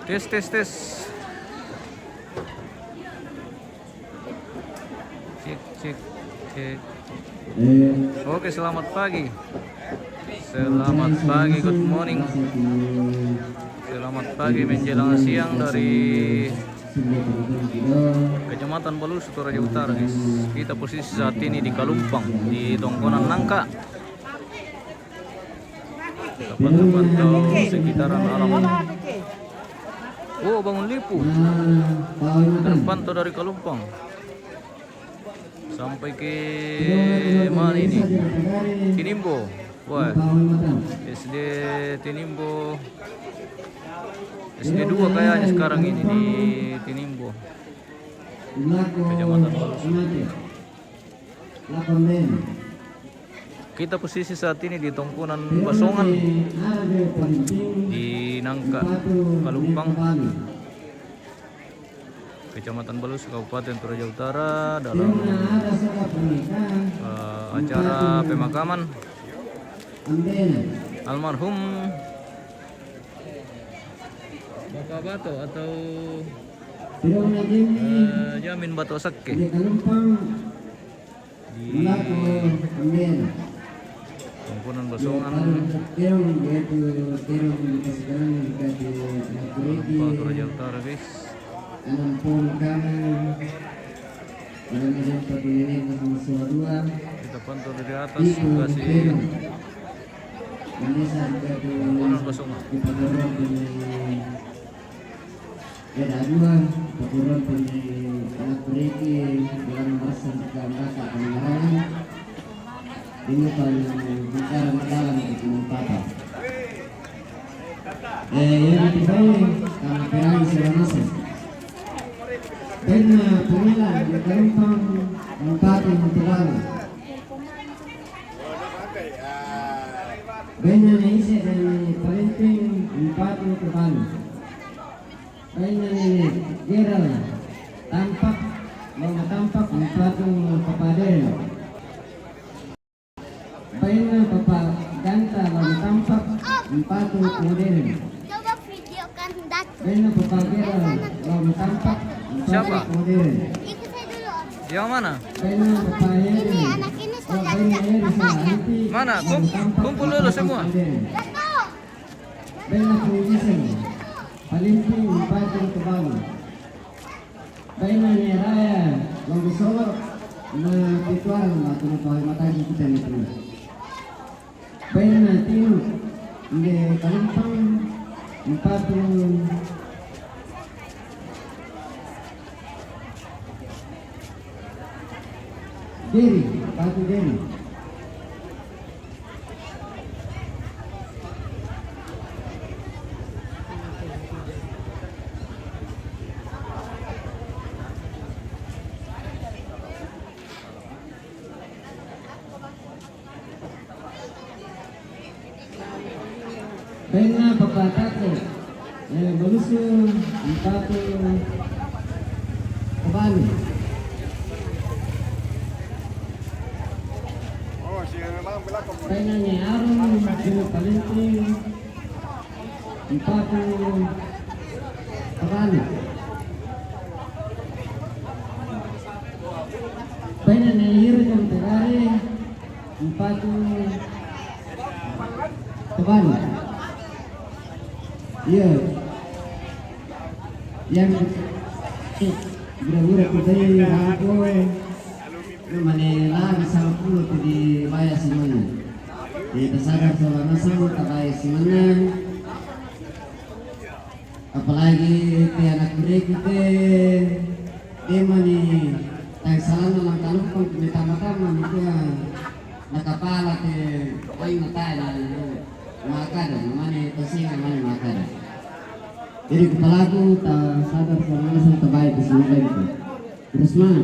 Tes tes tes. Cek cek cek. Oke, selamat pagi. Selamat pagi, good morning. Selamat pagi menjelang siang dari Kecamatan Balus, Toraja Utara, guys. Kita posisi saat ini di Kalumpang, di Tongkonan Nangka. Kita pantau sekitaran alam. Oh, bangun lipu. Terpantau dari Kalumpang sampai ke mana ini? Tinimbo. Wah, SD Tinimbo. SD 2 kayaknya sekarang ini di Tinimbo, Kecamatan Balus. Kita posisi saat ini di Tongkonan Basongan di Nangka, Kalumpang, Kecamatan Balus, Kabupaten Toraja Utara, dalam acara pemakaman almarhum Bapak Bato atau Jamin Bato Sakke di Tongkonan Basongan, Toraja Utara, guys. Kita pantau dari atas kasih Tongkonan Basongan. Ada dua perguruan tinggi anak beriki dalam masa kakak pengarang ini paling bicara dalam kepentingan yang dibawa karena perang selama karena pemilah di Kalumpang empat yang terlalu banyak isi dan penting empat yang terlalu. Baina ini geral tampak mau tampak empatu kepada baina papa ganta mau tampak empatu kemudian coba videokan datu baina papa geral mau tampak Siapa? kemudian ikut saya dulu. Yang mana? baina papa Ini anak ini sudah tidak Mana? Kumpul dulu semua. datu baina position paling tinggi empatu kebangun baina ni raya mau solo na pituan atau na mata kita ni tu baina tinu de Kalumpang empatu diri empatu diri baina papatako bolusu empatu kebali baina ni arum julu palinting empatu kebali baina ni hirjum tegari empatu kebali. Iya, yang gura-gura kita ini aku mana lagi sama puluh di bayar semuanya. Kita sadar selama sama tak bayar semuanya. Apalagi ke anak kita, dia mana yang salah dalam Kalumpang kita pertama itu nak kepala ke poin mata dan makan mana tosingan mana makan. Jadi kepalaku tak sadar sama terbaik di sini itu. Terus mana?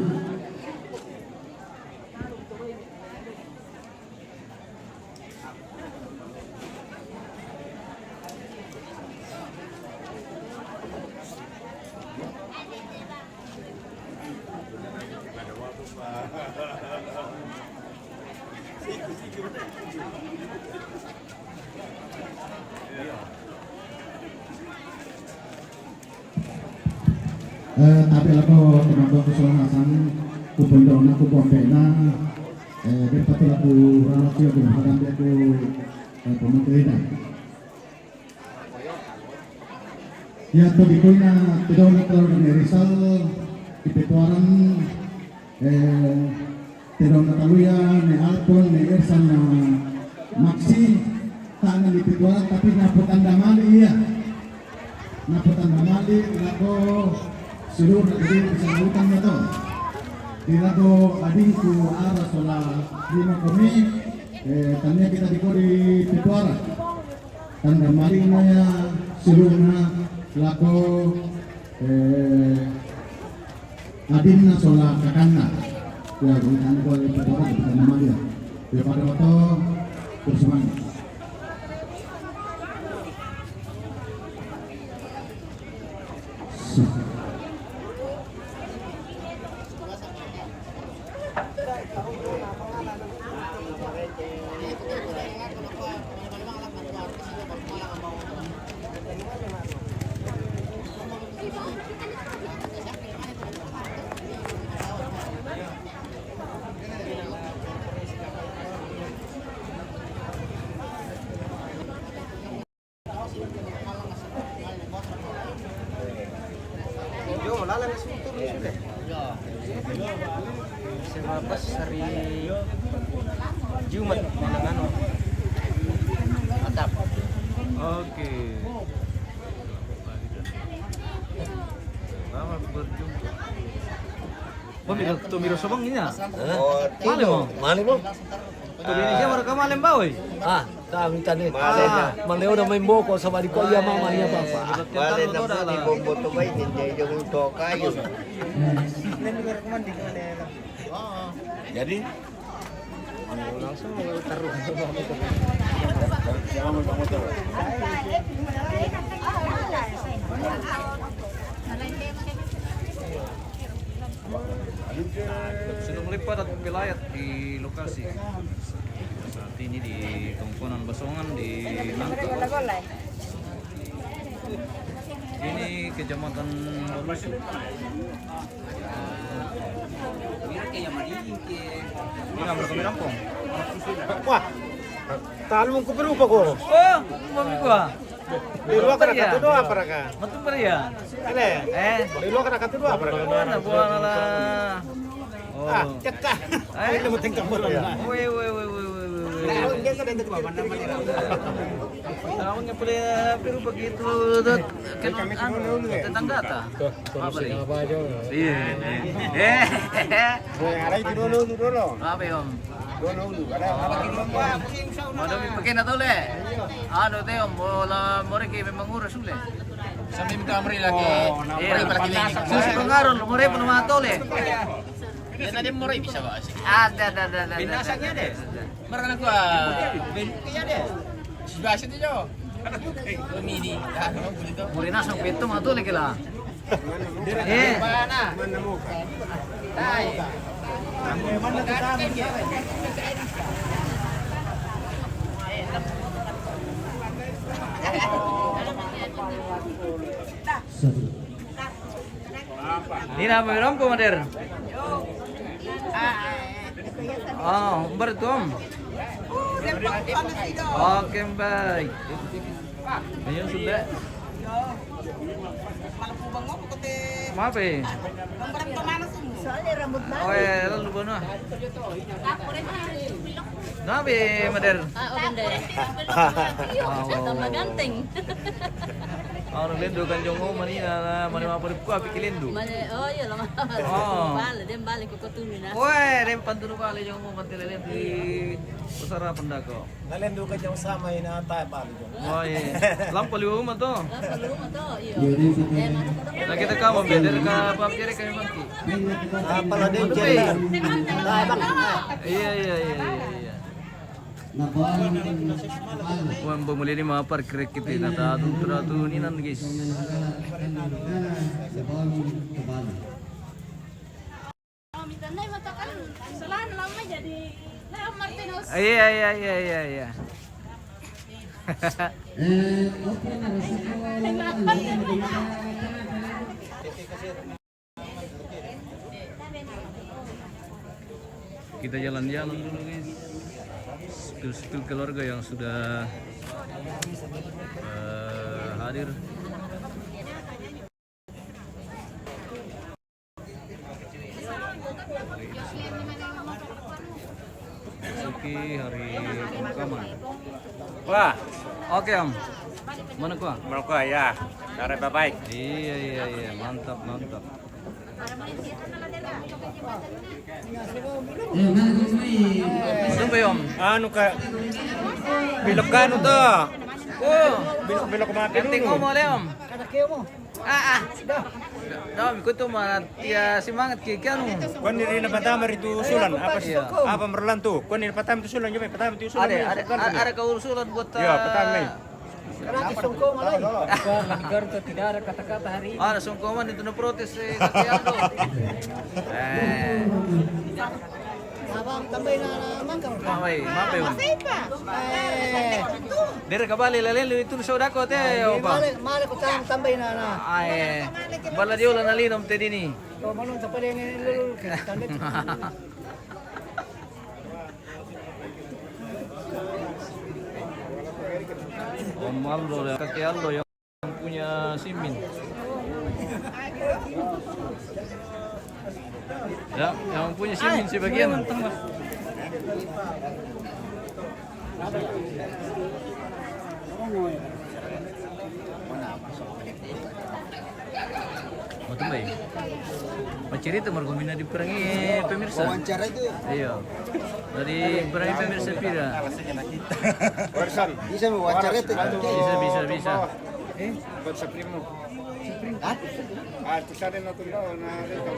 Tapi ako tinatawag ko sa lahasan kupundaw na kupunte na berpatula ko relasyon ko hadambi ako pemerintah. Ya to di ko na tidaw na klaro ni Rizal ipetuaran tidaw na taluya ni Alpon ni Ersan na Maxi tangan ipetuaran tapi naputan damali iya. Naputan damali ako seluruh negeri keseluruhan itu. Tidak ading ku arah sola lima kami, tanya kita di Pituara. Tanda maling naya seluruhnya laku adingna sola kakanda. Ya, kita ko di Pituara kita nama dia. Ya pada waktu bersemangat. Pas hari Jumat malam ano. Mantap. Oke. Selamat berjumpa. Tumiro sabang ini ya? Mali mo? Mali mo? Indonesia baru ke Malem ba, oy? Dami tanit. Maleo na may moko sa balik ko iya mama niya papa. Bale na Di bombo to ba hindi yung toka yun. Jadi Langsung taruh. Sudah mulai padat pelayat di lokasi. Saat ini di Tongkonan Basongan di Nangka. Ini Kecamatan Barusu. Ini nomor kami rampung. Wah. Talo mo ko pero pa ko. Oh, mami gua. Dilo ka na katudo para ka. Matung pa ya? Ano? Dilo ka na katudo para ka. Buwan na la. Oh. Cekka. Ay, Ano mo tingkang mo ya? Woi. Hindi ka din ba na manira. Ako nga pala pero begitu tetangga ta. Apa rin? Iya. Aray dulu. Apa yun? Dulu. Madami pakai na tole. Ano teo mo rin kayo manguras uli. sa mim kamri lagi. Susi pengaron mo rin pa naman tole. Yan na din mo rin bisa ba? Ada. Binasaknya deh. Marana ko kaya deh. Sibasa din yo. Lumini. Ano dito? Mo rin nasang pito mga tole kila. Mana? Tay. Ini apa rom komander? Bertom. Oke, baik. Ayun sudah. Maaf eh. Oh lalu bono. Nabi mader. Tambah ganteng. Ano lendo kan jongo manina manima parip ko api kilendo. Oh iya lama. Oh. Bale, dem balik ko tunu na. Oe, rem pantunu bale jongo kantilele di usara pendako. Nalendo ka dyan sa may na tayo palo dyan. Oh iya. Lampaliw mo to. Perlu mo to, iya. Nakita ka mo beder ka papire kayo manti. Pala din Ano dyan. Iya. Nabawan Wan bumuli ni mga park kita natatu ni nan guys. Mitandai matakan selain lama jadi Leo Martinez. Iya. oke na resiko Kita jalan-jalan dulu guys. Spill keluarga yang sudah hadir. Oke, hari pemakaman. Wah, Oke Om, mana gua? mereka ya. Cara baik. Iya, mantap. Tunggu ya Om. Anu ka belok kan tuh. Oh, Belok ke mana penting dulu? ngomong Om. Dom, ikut tuh mana tia semangat kikian Kau ni na pertama itu usulan apa sih? Iya. Apa merlan tuh? Kau ni pertama itu usulan juga pertama itu usulan. Ada keusulan buat Ya, pertama nih. Ada sungkoman itu na protes kakian tuh. Mamay, Om. Dari kabali lalelo itu saudako teh opa. Mali ko tambay na. Ay, bala di ulan nalinom te dini. To manun sa pala ng lulul tandet. Om Aldo dan kakek Aldo yang punya Simin. Ya, yang punya Simin sebagian. Betul baik. Cerita margumina diperangi pemirsa. Wawancara itu Iya. Dari perangi pemirsa Pira. bisa wawancara itu. Bisa. Buat sa primo. Tu sale natural na dito.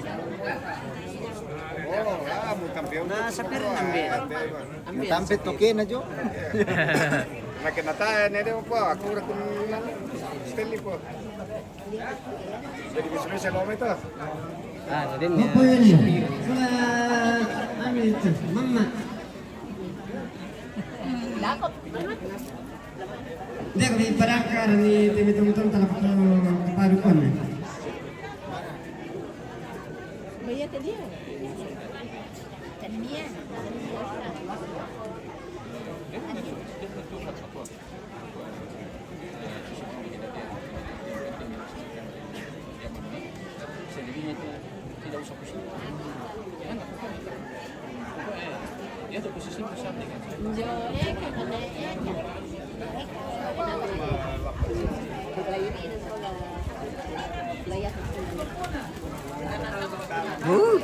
Mo campeón. Na sa pira nambi. Tampit to na jo. Nakinata na rin po. Ako rin kung stili po. Jadi bisa siya lomay to. Apa ini? Itu, mama. Dia kami perangkar ni tumi-tumi telah kepadukan. Bayar ke dia. Tania.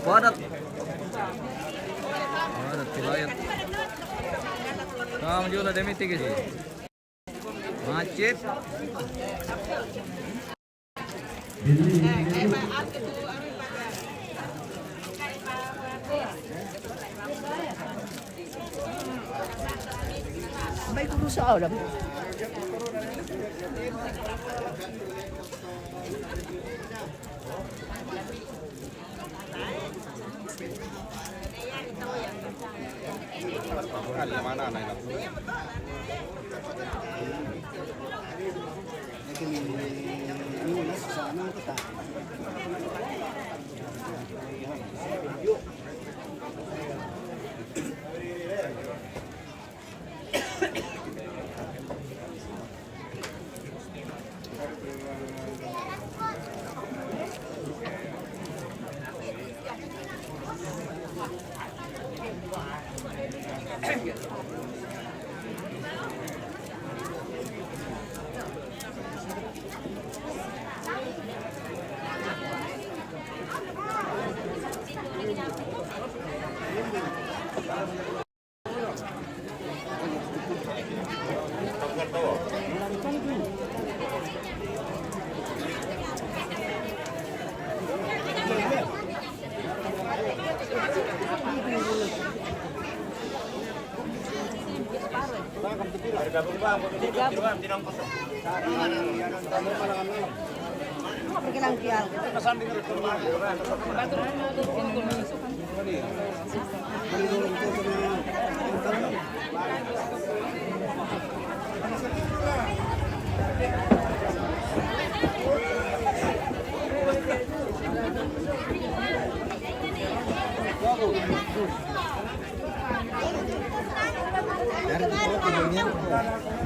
Padat. Padat kilayat. Kamu juga demi tiga sih. Macet. Baik ko sa alam.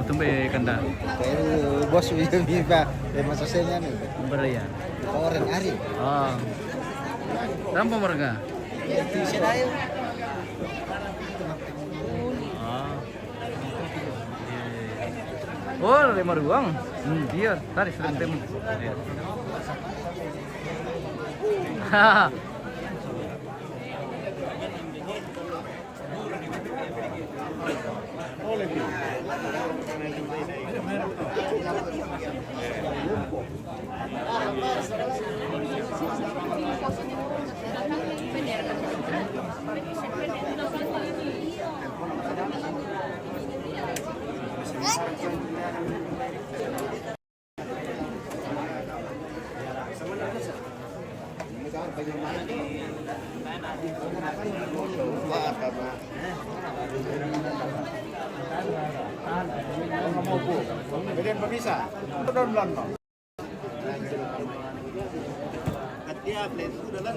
Tumbe kanda. Kayak bos ini Pak. Masuk senya nih. Beraya. Orang hari. Oh. Berapa mereka? T-shirt ayo. Oh, 5 ruang. Iya, tadi sudah temu. Hahaha. Kemudian pemisah. Betul belum? Tiap itu udah lan.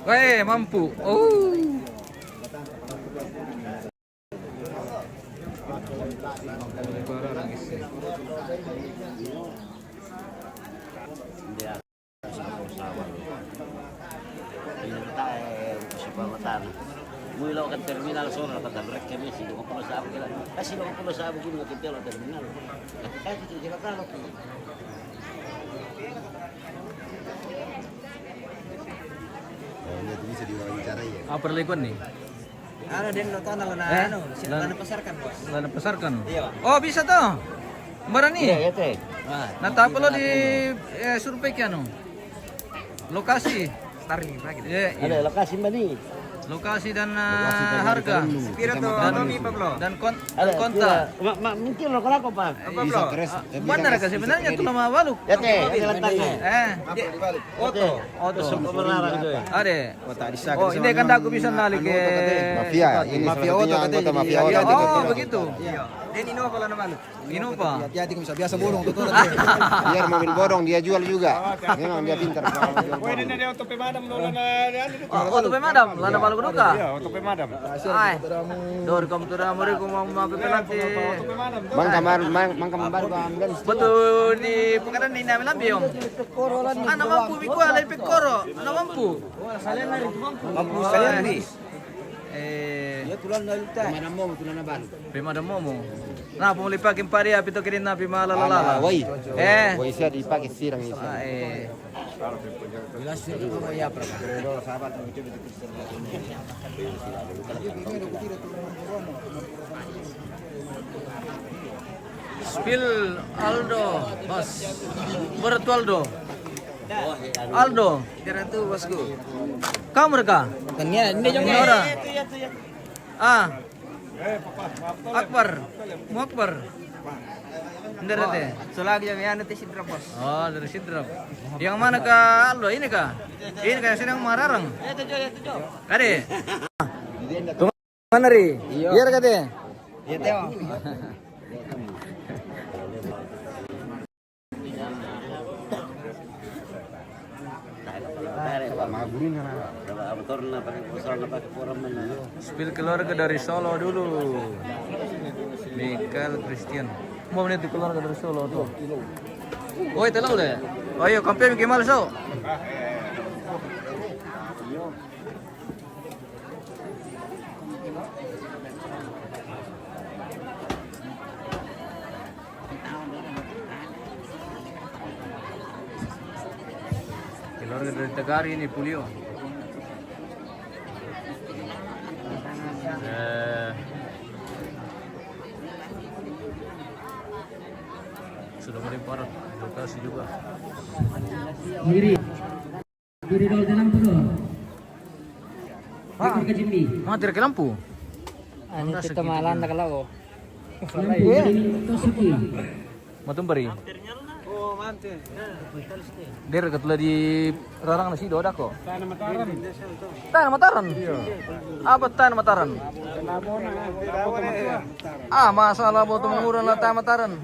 Weh, mampu. Oh. Mui lo kan terminal sono kata mereka mesti lo kalau sabu kira kasih lo kalau sabu gini lo kita lo terminal kan itu jaga kalau Ini bisa diwawancarai ya. Apa perlikuan nih? Ada dia nonton lana anu, lana pasarkan bos. Lana pasarkan. Iya. Oh, bisa toh. Barang nih. ya teh Nah, tak perlu di survei kan? Lokasi. Tarik lagi. Iya, ada lokasi mana lokasi dan harga. Pira tuh Mami Pablo. Dan ada kontak. mungkin lo kalau apa Pablo. Benar kan sebenarnya itu nama Waluk. ya teh letaknya Oto. Oto. melarang itu Ada. Kota Disa. Oh, ini kan aku bisa nalik ke Mafia, ini Mafia salah Oto satunya katanya anggota jadi- mafia Iya, Oto. Oh, begitu. Iya. Dan ini apa lana malu? Innova. Hati-hati bisa biasa bodong tuh. Biar mobil bodong dia jual juga. Memang dia pintar. Oh, tuh pemadam, lana malu keduka. Iya, tuh pemadam. Ay, dor kom tu ramuri ko mau pelanti. Mangka membaru ambil. Betul di pekaran ini namin lambi om. Anak mampu biko alay pekoro. Anak mampu. Mampu sekalian nih. Eh, Tulan na luta. pemadam momo. Nah, pumuli pakin pari api to kirin na pimala lalala. Woi. Eh. Woi saya dipakai sirang ini. Eh. Jelas itu ya pra. Spill Aldo, Mas. Berat Aldo. Aldo. Kira tuh bosku. Kamu mereka? Tanya ini Ini orang. Ah. Akbar. Mu Akbar. Ndara teh. Selagi yang anu teh sidra bos. Oh, dari Sidrap. Yang mana kah Aldo? Ini kah? Ini kah yang sedang mararang? Kade. Mana ri? Iya kade. Iya teh. Spill keluarga dari Solo dulu. Michael Christian. Mau menit keluarga dari Solo tuh. Oh, itu lah udah. Oh iya, kampen gimana so? Keluarga dari Tegari ini Pulio. Sudah mulai parah lokasi juga. Kiri dol dalam dulu. Ikut ke Jimmy. Matir ke lampu. Ano kita malan na kalau. Lampu ini Tosuki. Matumbari. Der katula di rarang nasi doda ko. Tanah Mataram. Tanah Mataran. Apa tanah Mataran? Masalah mau tumangura na tanah Mataran.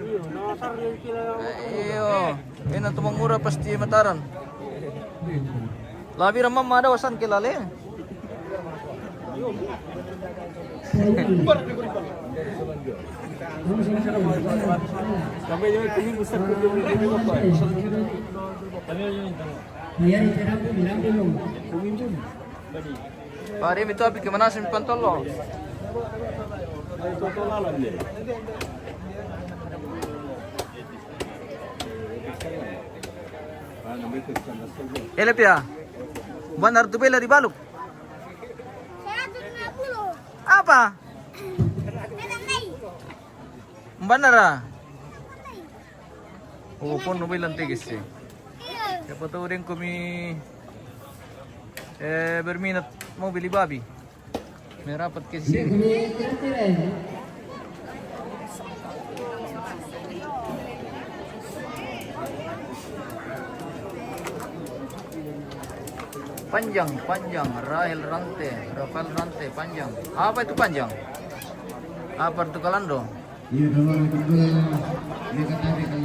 Iyo, ina tumangura pasti Mataran. Labi ramam ada wasan kilale. Pare itu api kemana sih pantol lo? Elepia, benar tuh bela di baluk. 150. Apa? Benar ah? Oh, pun mobil lantigis sih. Siapa tahu rin kami berminat mau beli babi. May rapat kasi. Panjang, Rafael Rante, panjang. Apa itu panjang? Apa itu kalando? Iya dulu dia kata kalau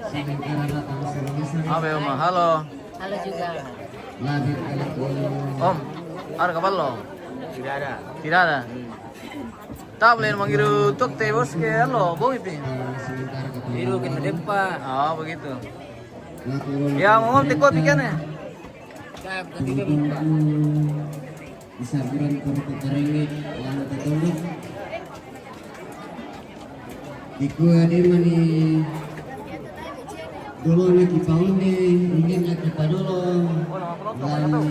sampai karena datang Sulawesi. Apa ya, Oma? Halo. Halo juga. Lagi kalau Om, ada kabar lo? Tidak ada. Tidak ada. Tak boleh manggil tuk teh bos ke lo, bong itu. sementara Biru kena depan. Oh, begitu. laku Ya, mau teh kopi kan ya? bisa bulan kurang terengit yang tertolong di gua di mana dulu lagi bangun di ingin lagi dulu lagi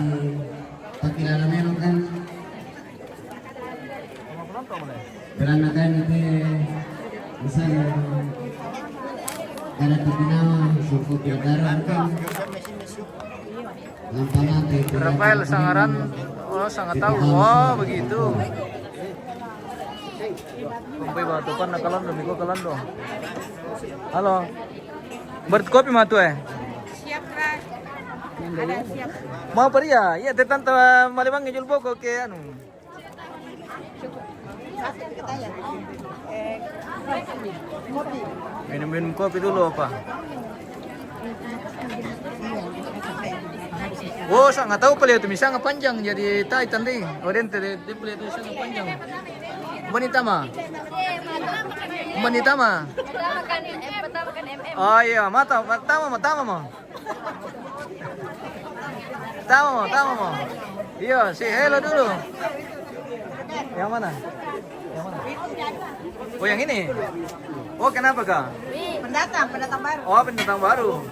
pakai dalam melon kan beranakan itu misalnya karena terkenal suku Pilkara kan lampana itu Rafael Sangaran, oh sangat tahu. Oh, begitu. Sampai batu pan nakalan dong, miko kalan dong. Halo. Berkopi mah tuh Siap, Kak. Ada siap. Mau pergi ya? Iya, teh tante Malibang ngejul pokok ke anu. Minum kopi dulu apa? Oh, sangat tahu pala itu misalnya panjang jadi tai tadi. Oriente de pala itu sangat panjang. Wanita mah. Pertama kan MM. Oh iya, mata mah. Tama mah. Iya, si hello dulu. Yang mana? Oh, yang ini. Oh, kenapa kak? Pendatang baru. Oh, pendatang baru.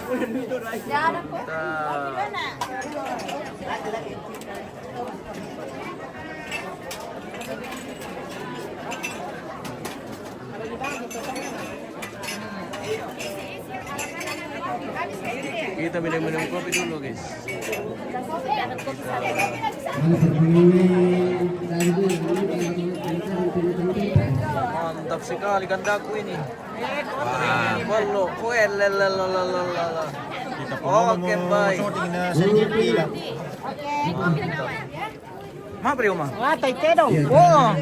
Jangan aku. Kita minum kopi dulu, guys. Mantap sekali gandaku ini. Bello, oke, baik. Ma prima. Wah, taitero. Oh,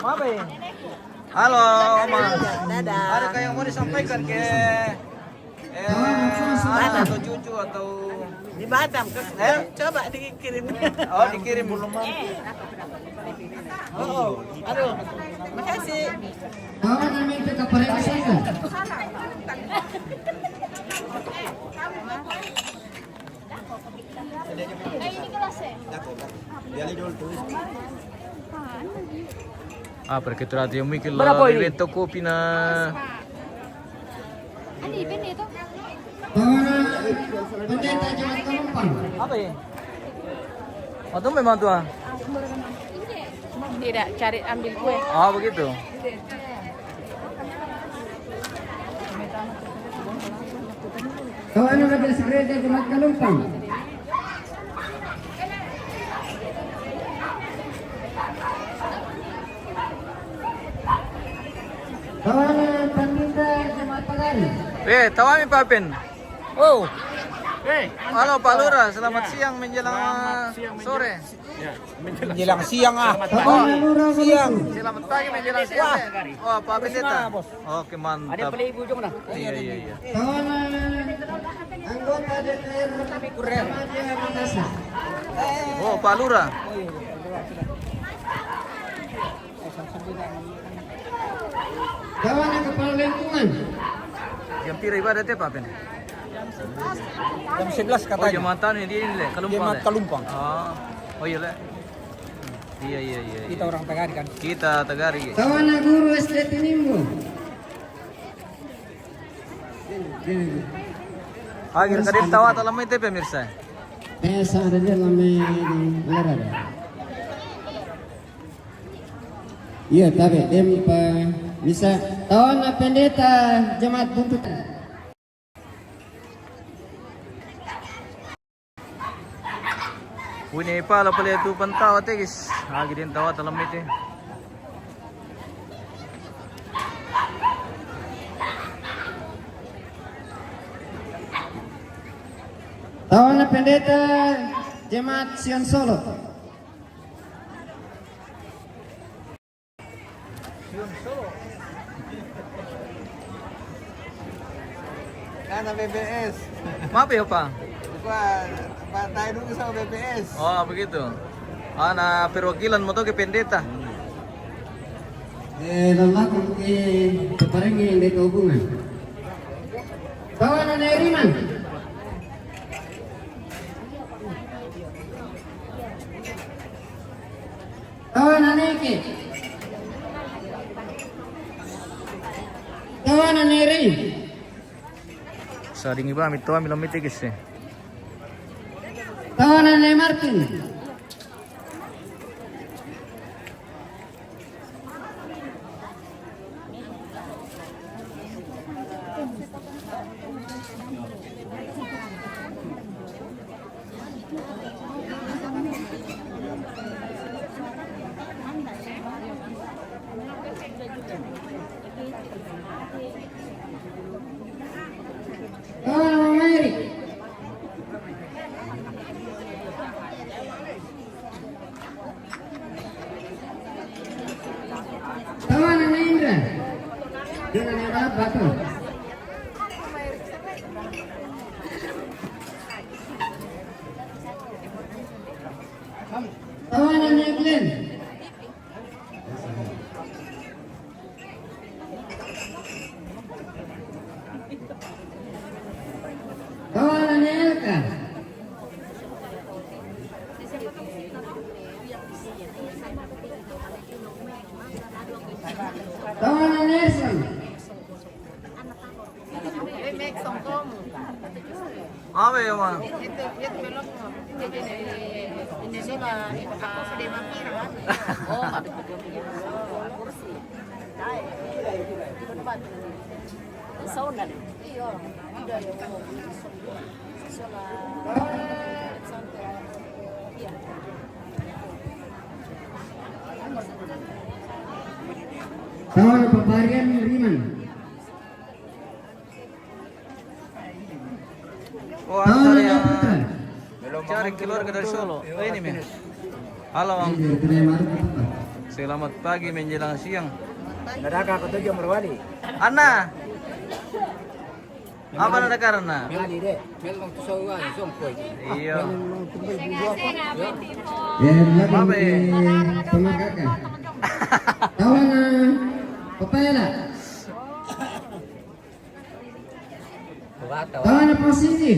mabe. Halo, Oma. Ada kayak mau disampaikan ke anak atau cucu atau Di Batam. Coba dikirim. oh dikirim belum Aduh. Makasih. Tahu namanya itu kaparin saya. Ini kelasnya. perché tra l'altro Michel Berapa ini? diventa kopi na Ini itu. Tahu pendeta Jalan Kampung. apa ya? Atau memang tuh ah? Tidak cari ambil kue. Oh begitu. Tahu anu lagi sekreta Jalan Kampung. tawami Papin. Oh. Halo Pak Lurah, selamat siang menjelang sore. Menjelang siang ah. Siang. Selamat pagi menjelang siang. Wah, Pak Pendeta. Oke, mantap. Iya. Kawanan anggota DPR Remaja Makassar. Oh, Pak Lurah. Kawanan kepala lingkungan. Jam pira ibadatnya Pak Pen? Jam 11 Oh, katanya. Jumatan ini Le, Kalumpang. Jemaat Le. Kalumpang. Oh iya Le. Iya. Kita orang Tegari kan. Kita Tegari. Kawanan guru SD Tinimbo. Akhir kadit tawa talam itu pemirsa. Pesa ada di dalam olahraga. Iya, tapi dempa bisa tawana pendeta jemaat tuntutan. Wini pala pala itu pantawa tegis. Lagi din tawa talam itu. Tawana pendeta jemaat Sion Solo. Karena BBS. Maaf ya Pak. Pantai dulu sama BBS. Oh begitu. Ana perwakilan mo to ke pendeta. Lalaku ke peparingi di hubungan. Tawana Neriman. Tawana Neke. Tawana Neri. Sa dingi ba mito ami lamit tegis eh. Tawana Ne Martin. Tawana Mary. Tawana Indra. Dengan yang batu. Tawana Glenn. Tawana Elka. Tawana Nelson. Apa ya Ma? Tawana Paparian Riman. Oh, Tawana antara yang Putra. cari keluarga dari Solo. Oh ini men. Halo Om. Selamat pagi menjelang siang. Nadaka ko tujuh merwadi. Anna. Apa nada karena? Melani deh. Melong tu sawa sompoi. Iya. Apa pemakakan. Tawana Papayala. Tawana posisi.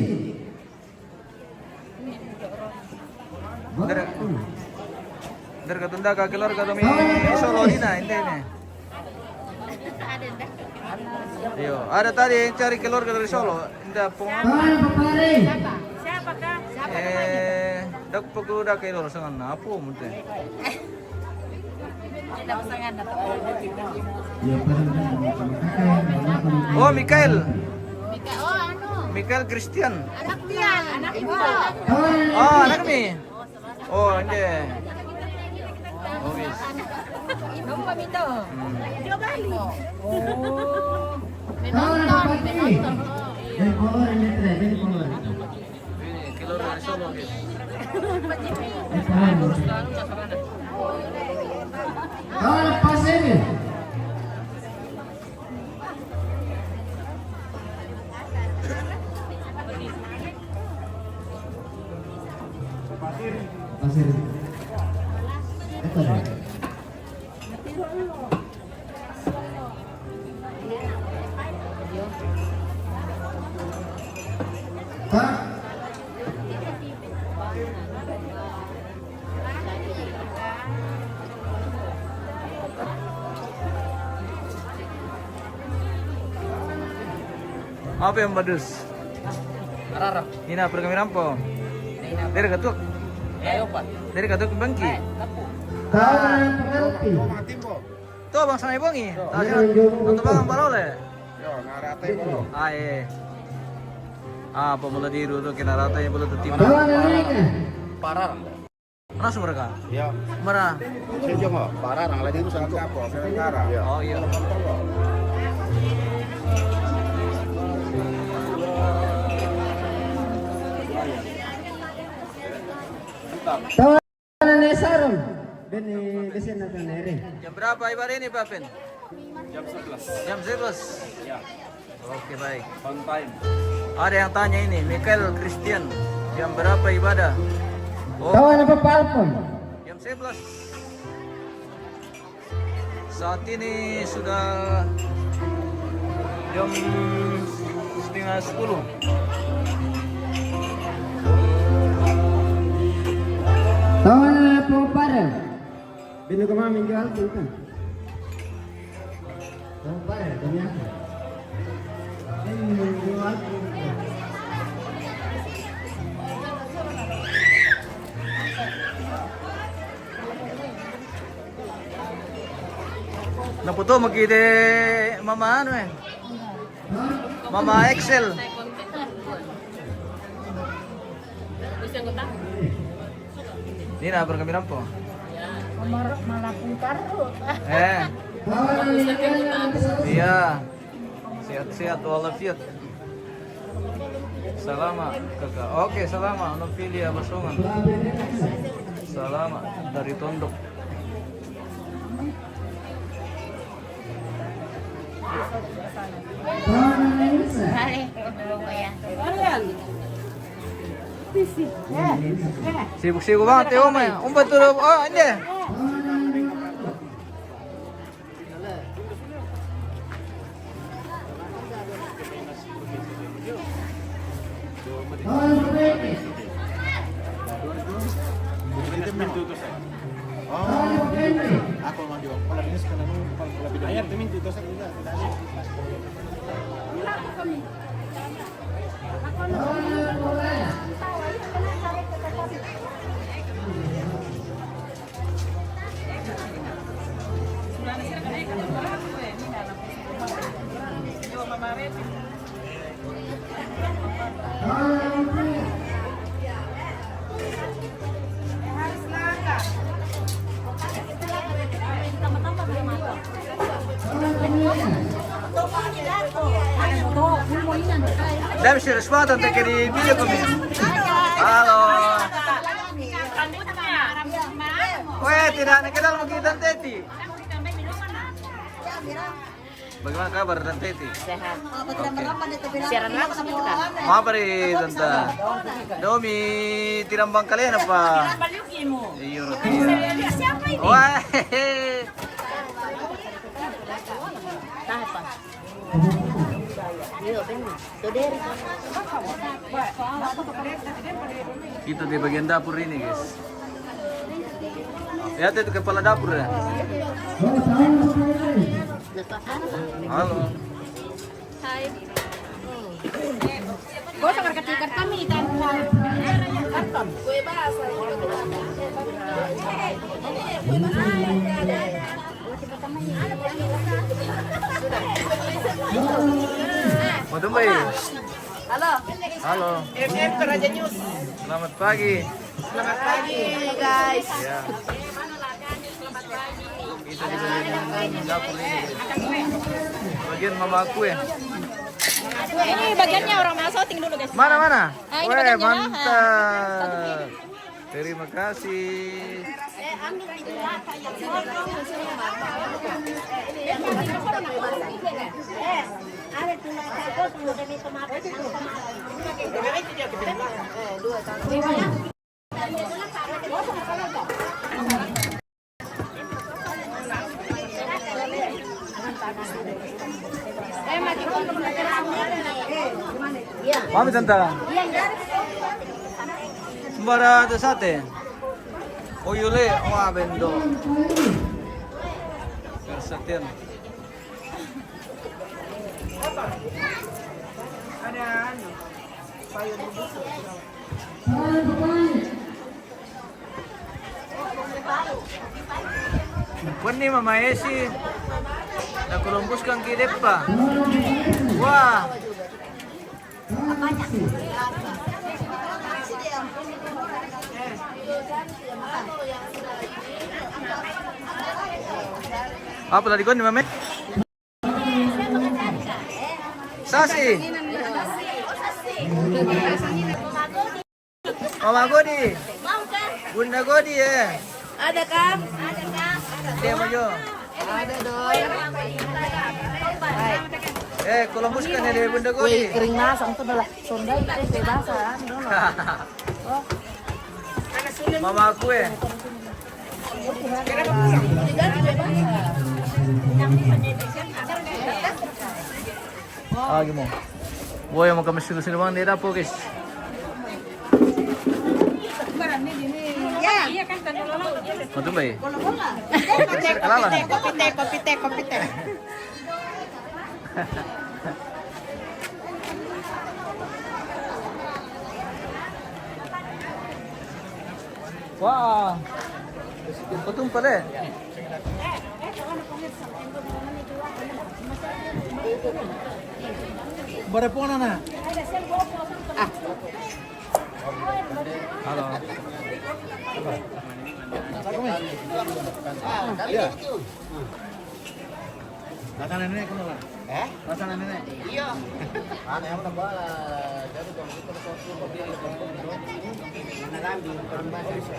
Dari ketunda ke keluarga kami Solo Dina ini. Iya, ada tadi yang cari keluarga dari Solo. Indah pungan. Tawana Papare. Dak peguda ke Solo sangan apa mungkin. Oh, Mikael. Mikael Christian. Anak ibu. Oh, anak kami. Oh, ini. Oh, bis. Ibu kami to. Hmm. Dia balik. Oh. Menonton, menonton. Dari power ini tidak, dari power. Ini kilo dari Solo guys. Kawan lepas ini. Pasir. Itu ada. Kak, apa yang badus? Ararap. Ina perkami rampo. Dari katuk. Ayo Pak. Dari katuk ke bangki. kawan penalti. Tuh bang sana ibongi. Iya, iya. Untuk bang balole. Yo, ngarate bro. Aye. Ah, pemula diru tuh kena ratanya boleh tuh tim. Kawan Amerika. Parar. Mana sumber mereka? Ya, Mana? saya juga parar ang lagi itu satu. Ya. Oh iya. Kawan Nesarum. Beni desain atau nere. Jam berapa ibadah ini Pak Pen? Jam 11. Jam 11? Ya. Oke baik. On time. Ada yang tanya ini, Michael Christian. Jam berapa ibadah? Oh, Kawan apa Palpon? jam 11. Saat ini sudah jam setengah 10. Kawan apa Parel? Bini kemana minggu altu kan? Kawan Parel, demi apa? Ini minggu altu. Naputo magkide mama ano eh. Mama Excel. Gusto ko ta? Ini na kami rampo. Malapong karo. Kawan Iya. Sehat-sehat walafiat. Salamat kakak. Oke, salamat. Nopilia Basongan. Salamat dari Tondok. Kawan Indonesia. Hari, dulu ko yan. Sibuk-sibuk banget ya Om. Om betul. Oh, ini. Kawan British. Kawan Henry. Ako man di ako pala nis kana no pala bidang. Ayar timin dito sa kuda. Kawan Korea. Kawan British. Dami si Resmatan tak di video kami. Halo. Weh, tidak kenal mungkin dan Teti. Bagaimana kabar dan Teti? Sehat. Siaran lang sa kita. Apa ri tante? Domi tirambang kalian apa? Iya roti. Wah. Tahan pa. Yo, ben. Tuderi. Itu di bagian dapur ini guys. Lihat itu kepala dapur ya. Halo. Hai. Gua sa karkat kami kan. Karton. Kue bahasa. Mau tumbay. Halo. Halo. MM Raja News. Selamat pagi. Selamat pagi guys. Ya. Kita di bagian dapur ini. Bagian mama aku ya. Ini bagiannya orang masoting dulu guys. Mana? Ini Weh, bagiannya. mantap. Terima kasih. Mami tante. Sembara itu sate. Oh yule, wah bendo. Persetian. Wani Mama Esi. Nakulumbuskan kidip pa. Wah. Apa tadi kon Mame? Sasi. Mama Godi. Bunda Godi ya. Ada kah? Dia maju. Ada dong. Kulumbuskan ya dari Bunda Godi. Kering masang tuh adalah Sunda itu bebasan dulu. Mama aku ya. Gimana? Boy mau kami suruh bang dia dapur guys. Iya kan tadi lo. Betul baik. Kopi teh. Wah, betul pada. Berapa nana? Halo. Iya. Makan nenek kamu lah. Makan nenek. Iya. Ano yang mana bala? Jadi kalau kita foto kopi mana lambi orang bahasa.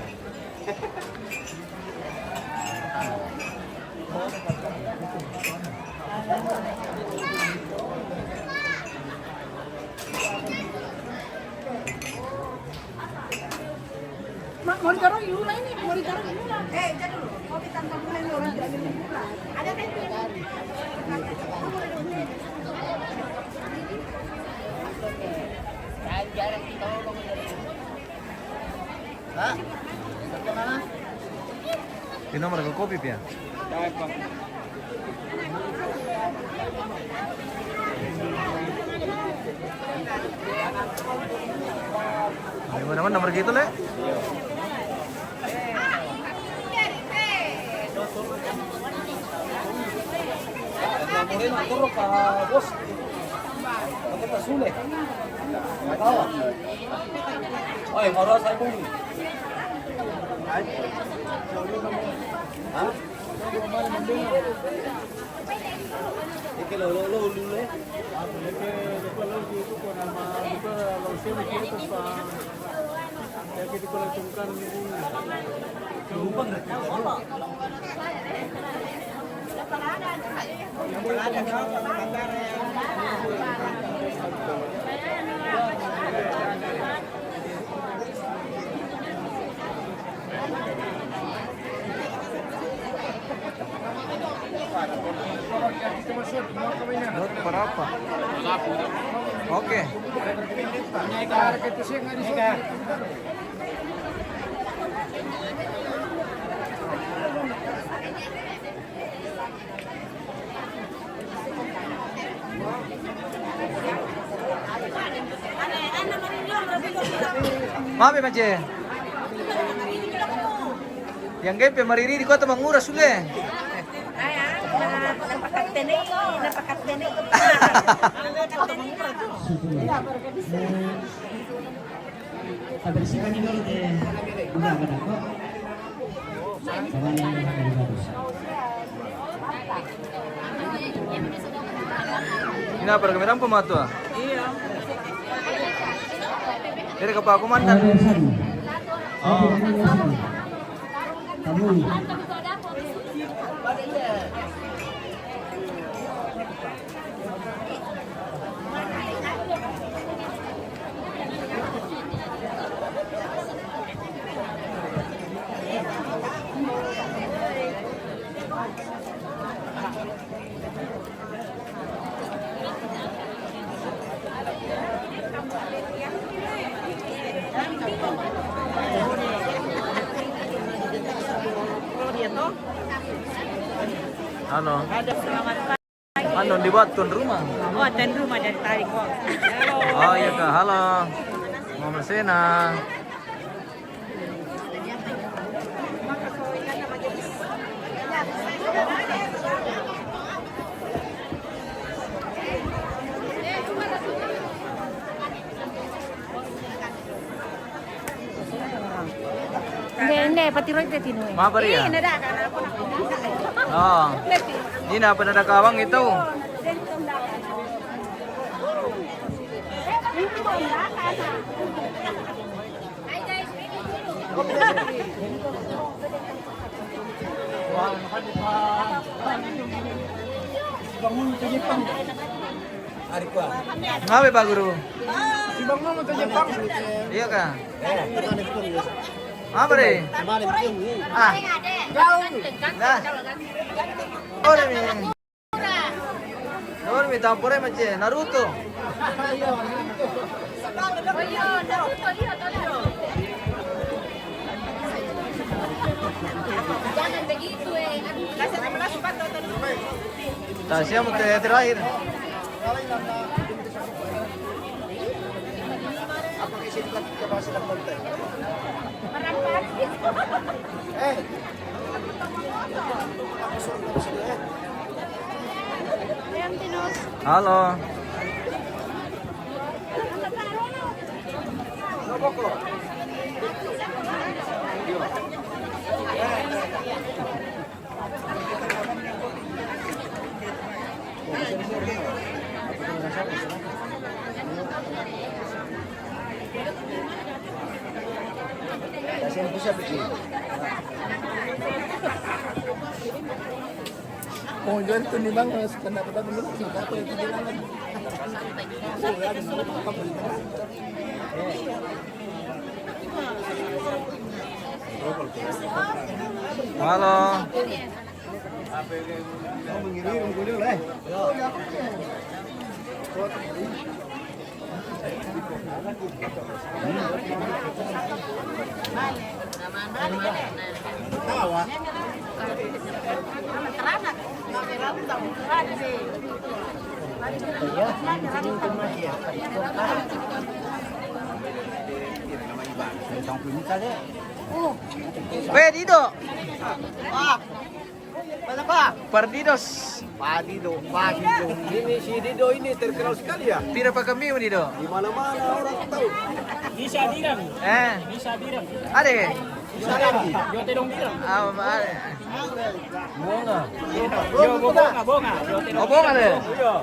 Mau ditaruh yula ini, mau ditaruh yula. Jangan dulu. Kopi tanpa gula ini orang tidak minum gula. Ada tempe. Jarang kita ngomong dari. Hah? Bagaimana? Ini nomor ke kopi ya? Di mana nomor gitu le? Oh, marah saya pun. Hah? Iki lo lule. Berapa? Oke. Maaf ya Mace. Yang gempe mariri di kota mangura sule. Bersihkan dulu deh. Udah kok. Sama yang bagus. Ini apa kami rampung matu? Iya. Dari kepala komandan. Oh. Kamu. Ano? Ano dibuat tuan rumah? Oh, dan rumah dari tarik kok. Oh iya kak, halo. Mau Mersena. Hindi, pati rin tino eh. Mabar ya? Ini dah kan aku nak. Oh. Ini na penadakawang itu. Ngapain Pak Guru? Si Bang Mama ke Jepang. Iya kak. Apa deh? Ah. Nah. Oh ini. Oh ini tampure macam Naruto. Jangan begitu eh. Tasya mau terakhir. Apa isi kita bahas dalam konten? Halo. Saya bisa begini. Oh, jual tu ni Bang, pendapat aku dulu sudah apa yang dibilang. Halo. Mau mengirim dulu lah. Tawa. Weh Dido. Mana Pak? Partidos. Padido. Ini si Dido ini terkenal sekali ya. Pira pa kami mo Dido? Di mana-mana orang tahu. Bisa dirang. Bisa dirang. Ade. Bisa lagi. Yo telong dirang. Ade. Bunga. Yo bonga. Yo telong. Opo ka de? Yo.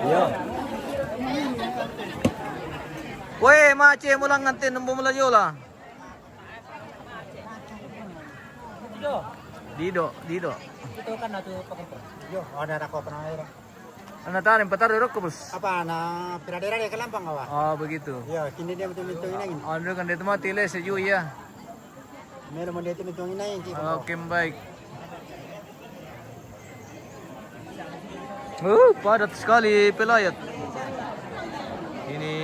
Iya. Weh, mace mulang ngantin nang bumulayo lah. Dido. Itu kanatu pakai. Yo, ada rako pernah air. Ano tarim patar rok ko bos. Apa na pira-pira dia ke Lampang kawa? Oh, begitu. Yo, kini dia betul-betul ini. Ano kan dito mo tile sa ya. Meron mo dito betul ini. Oke, baik. Padat sekali pelayat. Ini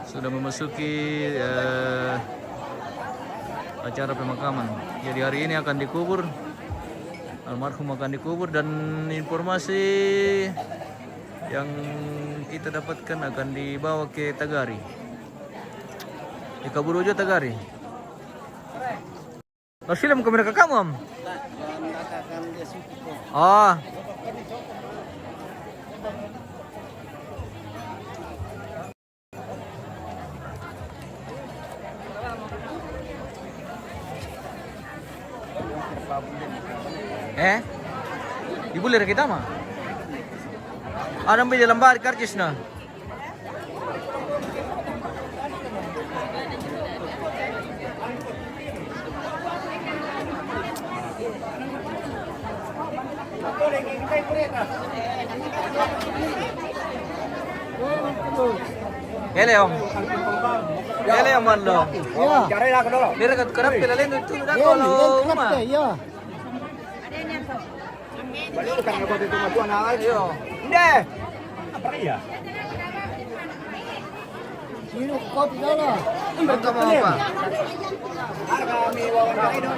sudah memasuki acara pemakaman. Jadi hari ini akan dikubur. Almarhum akan dikubur dan informasi yang kita dapatkan akan dibawa ke Tagari. Di Kabur Ujo Tagari. Film kamera ke kamu, Am? kan dia suka kok. Oh. Ibu lihat kita mah. Ada ambil di lembar karcis na. Hele om. Hele om lo. Cari lah dulu. Dia dekat kerap pilalin itu dah kalau rumah. Iya. Balik bukan ngebot itu mah tuan aja. Iyo. Deh. Apa ya? Sino kopi dulu. Betul mau apa? Kami wawancara dong.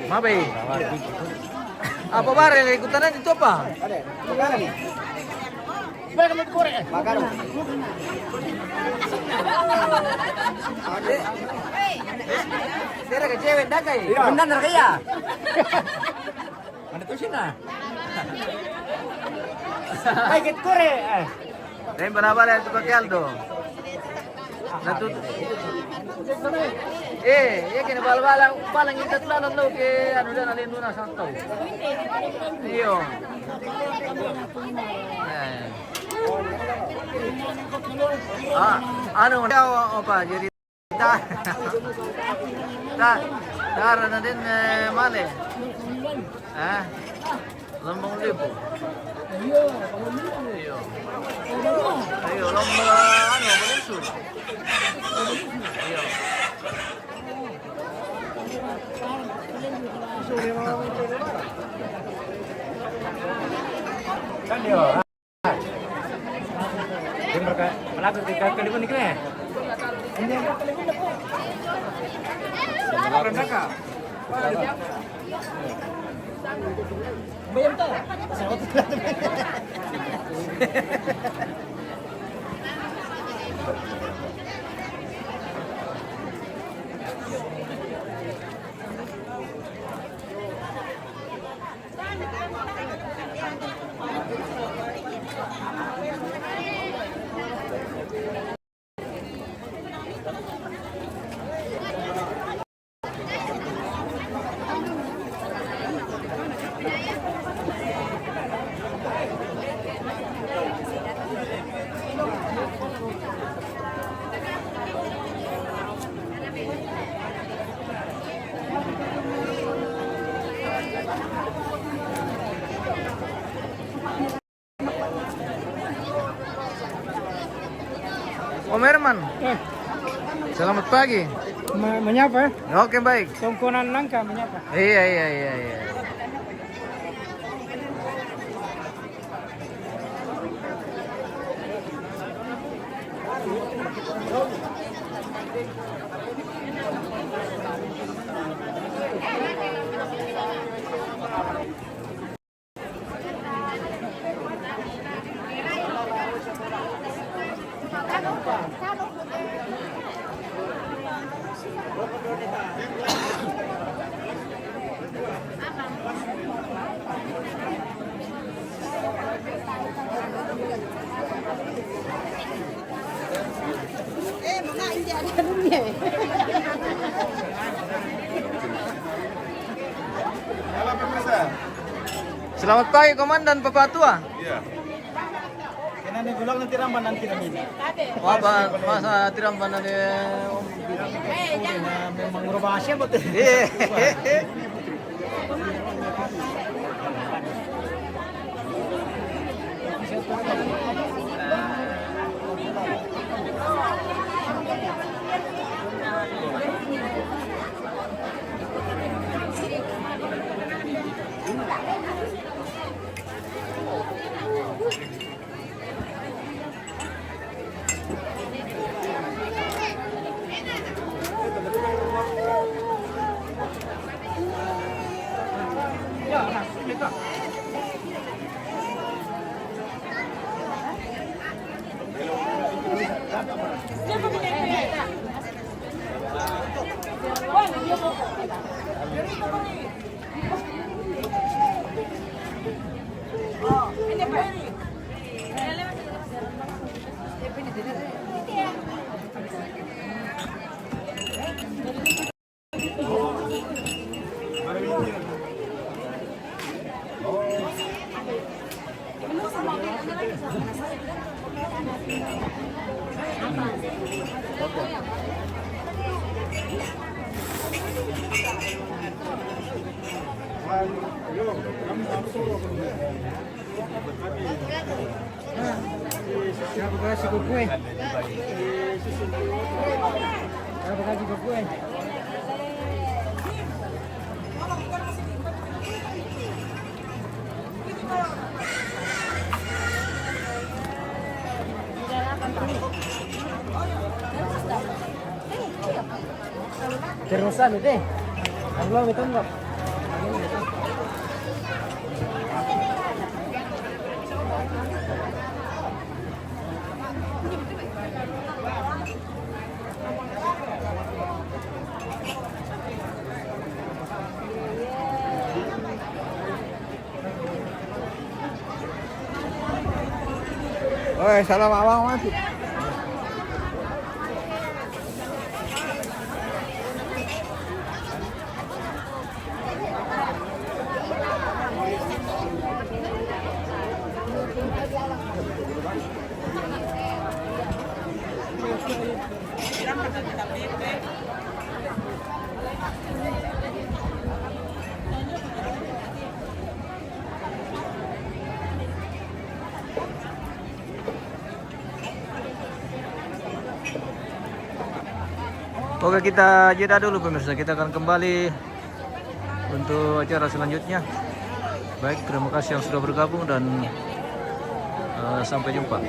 Mabe. Apa bareng ikutan itu apa? Ada. Makanan. Supaya kami korek. Makanan. Dia ada cewek dah kai. Benar dah kaya. Mana tu sih na? Baik kita korek. Lain berapa lah tu pakai Aldo? Satu. Ya kena bal-balang palang kita tulan lo ke anu dah nalin duna santo. Iyo. Anu dia apa jadi darah nanti male. Lambung libu. Iyo. Ayo lomba anu boleh su. Iyo. Kan dia. Dia melakukan kali pun ni kena. Ini yang kali pun aku. Orang nak. Bayar tak? Om Herman. Selamat pagi. Menyapa? Oke baik. Tongkonan nangka menyapa. Iya. Selamat pagi Komandan Papatua. Iya. Kena ni bilang nanti ramban nanti ini. Wah, masa tiramban ada Om. Memang merubah asyik betul. Berapa kasih ke gue? Berapa kasih ke gue? Terusan itu, belum itu enggak. Oi, salam awang mati. Oke, kita jeda dulu pemirsa. Kita akan kembali untuk acara selanjutnya. Baik, terima kasih yang sudah bergabung dan sampai jumpa.